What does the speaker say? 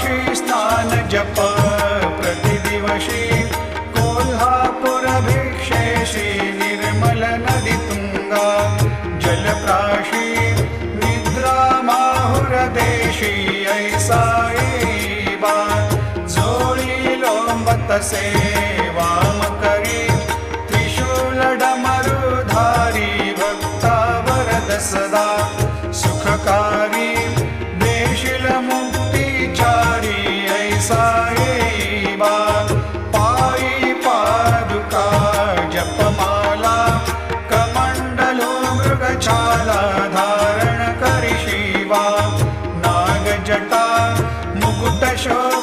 काशी स्नान जप प्रतिदिवशी कोल्हापुर भिक्षेशी निर्मल नदी तुंगा जलप्राशी निद्रा माहुर देशी ऐसा येईबा जोळी लोंबतसे वाम करी त्रिशूल डमरुधारी भक्ता वरद सदा सुखकारी देशील मुक्तिचारी ऐसा येईबा पायी पादुका जपमाला कमंडलो मृगछाला धारण करी शिवा नागजटा मुकुट शोभिता